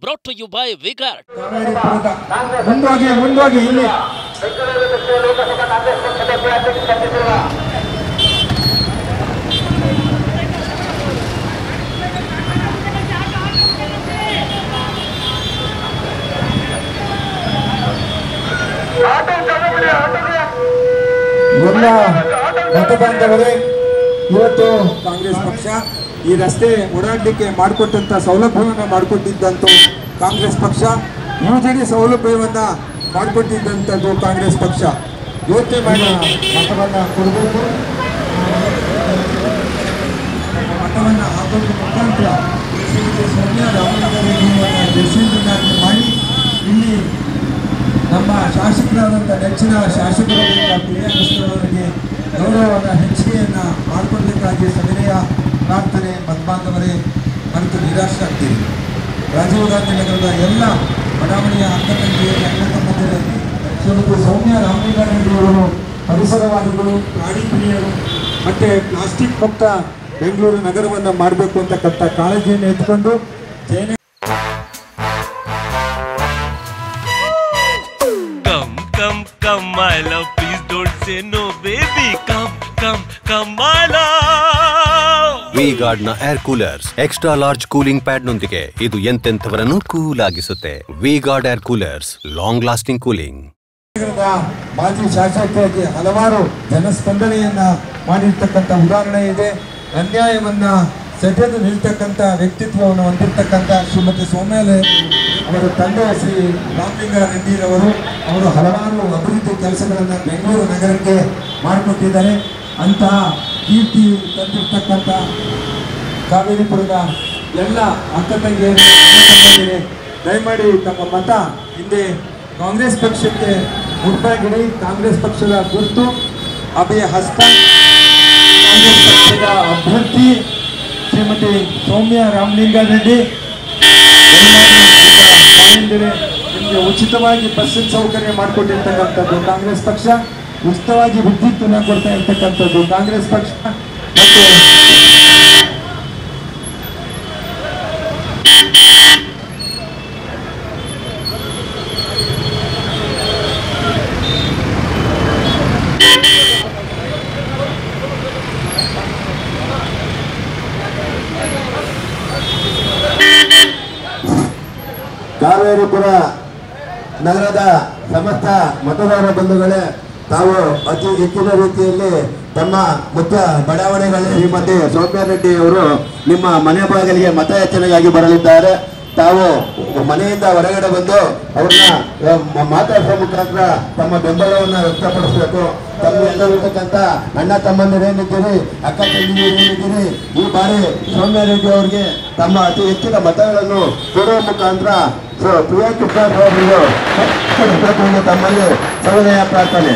brought to you by Vigard. ಮುಂದೋಗಿ ಇಲ್ಲಿ ಎಲ್ಲ ಮತದಾರರೇ, ಇವತ್ತು ಕಾಂಗ್ರೆಸ್ ಪಕ್ಷ ಈ ರಸ್ತೆ ಓಡಾಡಲಿಕ್ಕೆ ಮಾಡಿಕೊಟ್ಟಂತ ಸೌಲಭ್ಯವನ್ನು ಮಾಡಿಕೊಟ್ಟಿದ್ದಂಥ ಕಾಂಗ್ರೆಸ್ ಪಕ್ಷ, ಯುವಜನ ಸೌಲಭ್ಯವನ್ನ ಮಾಡಿಕೊಟ್ಟಿದ್ದಂಥದ್ದು ಕಾಂಗ್ರೆಸ್ ಪಕ್ಷ. ಯೋಚನೆ ಮಾಡಿ ಮತವನ್ನು ಕೊಡಬೇಕು. ಮತವನ್ನು ಹಾಕೋದ್ರ ಮುಖಾಂತರ ಶ್ರೀಮತಿ ಸೋನಿಯಾ ರಾಮಲಿಂಗಾರೆಡ್ಡಿಯವರನ್ನ ಮಾಡಿ ಇಲ್ಲಿ ನಮ್ಮ ಶಾಸಕರಾದಂಥ ನೆಚ್ಚಿನ ಶಾಸಕರಾದಂಥ ಪ್ರಿಯಾಂಕರವರಿಗೆ ಗೌರವವನ್ನು ಹೆಚ್ಚಿಗೆಯನ್ನು ಮಾಡಿಕೊಡ್ಲಿಕ್ಕಾಗಿ ಸವಿನಯ ಪ್ರಾರ್ಥನೆ. ಮತಬಾಂಧವರೇ, ಮತ್ತು ನಿರಾಶರಾಗ್ತೀರಿ. ರಾಜೀವ್ ಗಾಂಧಿ ನಗರದ ಎಲ್ಲ ಬಡಾವಣೆಯ ಅಕ್ಕ ತಂಗಿಯರು, ಅಣ್ಣ ತಮ್ಮಂದಿರೇ, ಶ್ರೀಮತಿ ಸೌಮ್ಯ ರಾಮಲಿಂಗಾರೆಡ್ಡಿಯವರು ಪರಿಸರವಾದಿಗಳು, ಪ್ರಾಣಿ ಪ್ರಿಯರು ಮತ್ತು ಪ್ಲಾಸ್ಟಿಕ್ ಮುಕ್ತ ಬೆಂಗಳೂರು ನಗರವನ್ನು ಮಾಡಬೇಕು ಅಂತಕ್ಕಂಥ ಕಾಳಜಿಯನ್ನು ಎತ್ಕೊಂಡು ಜೇನೆ Come, my love, please don't say no, baby. Come, my love. V-Guard ನ air coolers extra large cooling pad ನೊಂದಿಗೆ ಇದು ಎಂತೆಂಥವರನ್ನು ಕೂಲ್ ಆಗಿಸುತ್ತೆ. V-Guard air coolers, long lasting cooling. ಮಾಜಿ ಶಾಸಕರಿಗೆ ಹಲವಾರು ಜನಸ್ಪಂದನೆಯನ್ನ ಮಾಡಿರ್ತಕ್ಕಂಥ ಉದಾಹರಣೆ ಇದೆ. ಅನ್ಯಾಯವನ್ನ ಸೆಟೆದು ನಿಲ್ತಕ್ಕಂಥ ವ್ಯಕ್ತಿತ್ವವನ್ನು ಹೊಂದಿರತಕ್ಕಂಥ ಶ್ರೀಮತಿ ಸೌಮ್ಯ ಅವರ ತಂದೆ ಶ್ರೀ ರಾಮಲಿಂಗಾರೆಡ್ಡಿರವರು ಅವರು ಹಲವಾರು ಅಭಿವೃದ್ಧಿ ಕೆಲಸಗಳನ್ನು ಬೆಂಗಳೂರು ನಗರಕ್ಕೆ ಮಾಡಿಕೊಟ್ಟಿದ್ದಾರೆ. ಅಂತಹ ಕೀರ್ತಿ ತಂದಿರ್ತಕ್ಕಂಥ ಕಾವೇರಿಪುರದ ಎಲ್ಲ ಅಕ್ಕ ತಂಗಿಯರಿಗೆ ದಯಮಾಡಿ ತಮ್ಮ ಮತ ಹಿಂದೆ ಕಾಂಗ್ರೆಸ್ ಪಕ್ಷಕ್ಕೆ ಮುಡ್ಪಾಗಿಡಿ. ಕಾಂಗ್ರೆಸ್ ಪಕ್ಷದ ಗುರುತು ಅಭಯ ಹಸ್ತ. ಕಾಂಗ್ರೆಸ್ ಪಕ್ಷದ ಅಭ್ಯರ್ಥಿ ಶ್ರೀಮತಿ ಸೌಮ್ಯ ರಾಮಲಿಂಗಾರೆಡ್ಡಿ. ನಿಮಗೆ ಉಚಿತವಾಗಿ ಬಸ್ಸಿನ ಸೌಕರ್ಯ ಮಾಡಿಕೊಟ್ಟಿರ್ತಕ್ಕಂಥದ್ದು ಕಾಂಗ್ರೆಸ್ ಪಕ್ಷ, ಉಚಿತವಾಗಿ ವಿದ್ಯುತ್ತನ್ನು ಕೊಡ್ತಾ ಇರ್ತಕ್ಕಂಥದ್ದು ಕಾಂಗ್ರೆಸ್ ಪಕ್ಷ. ಮತ್ತು ಕಾವೇರಿಪುರ ನಗರದ ಸಮಸ್ತ ಮತದಾರ ಬಂಧುಗಳೇ, ತಾವು ಅತಿ ಹೆಚ್ಚಿನ ರೀತಿಯಲ್ಲಿ ತಮ್ಮ ಮುಖ್ಯ ಬಡಾವಣೆಗಳಲ್ಲಿ ಶ್ರೀಮತಿ ಸೌಮ್ಯ ರೆಡ್ಡಿ ಅವರು ನಿಮ್ಮ ಮನೆ ಬಾಗಿಲಿಗೆ ಮತಯಾಚನೆಗಾಗಿ ಬರಲಿದ್ದಾರೆ. ತಾವು ಮನೆಯಿಂದ ಹೊರಗಡೆ ಬಂದು ಅವ್ರನ್ನ ಮಾತಾಡುವ ಮುಖಾಂತರ ತಮ್ಮ ಬೆಂಬಲವನ್ನು ವ್ಯಕ್ತಪಡಿಸಬೇಕು. ತಮ್ಮೆಲ್ಲರಿರ್ತಕ್ಕಂಥ ಅಣ್ಣ ತಮ್ಮಂದಿರೇನಿದ್ದೀರಿ, ಅಕ್ಕ ತಂಗಿಯರೇನಿದ್ದೀರಿ, ಈ ಬಾರಿ ಸೌಮ್ಯ ರೆಡ್ಡಿ ಅವರಿಗೆ ತಮ್ಮ ಅತಿ ಹೆಚ್ಚಿನ ಮತಗಳನ್ನು ಕೊಡುವ ಮುಖಾಂತರ ಪ್ರಿಯಾಂಕೃಷ್ಣ ಅವರಿಗೆ ತಮ್ಮಲ್ಲಿ ಸವಿನಯ ಪ್ರಾರ್ಥನೆ.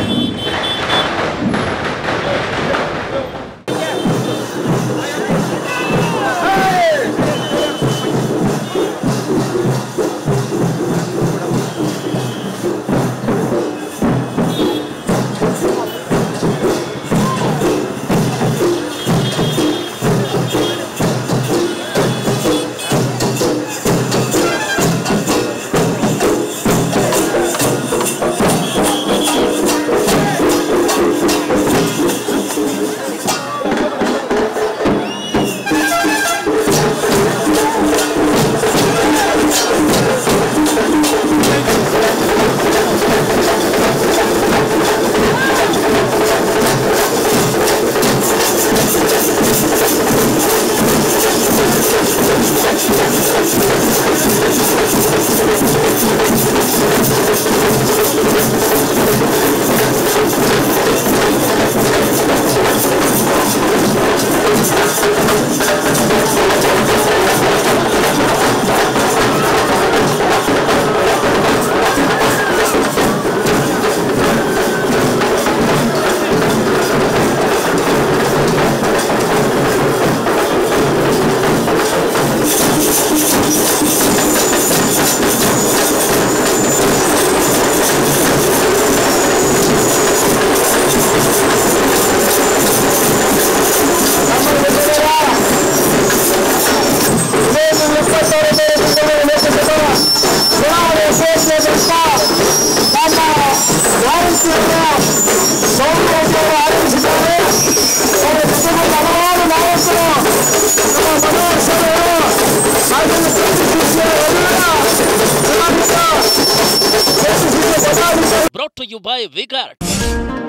brought to you by V-Guard.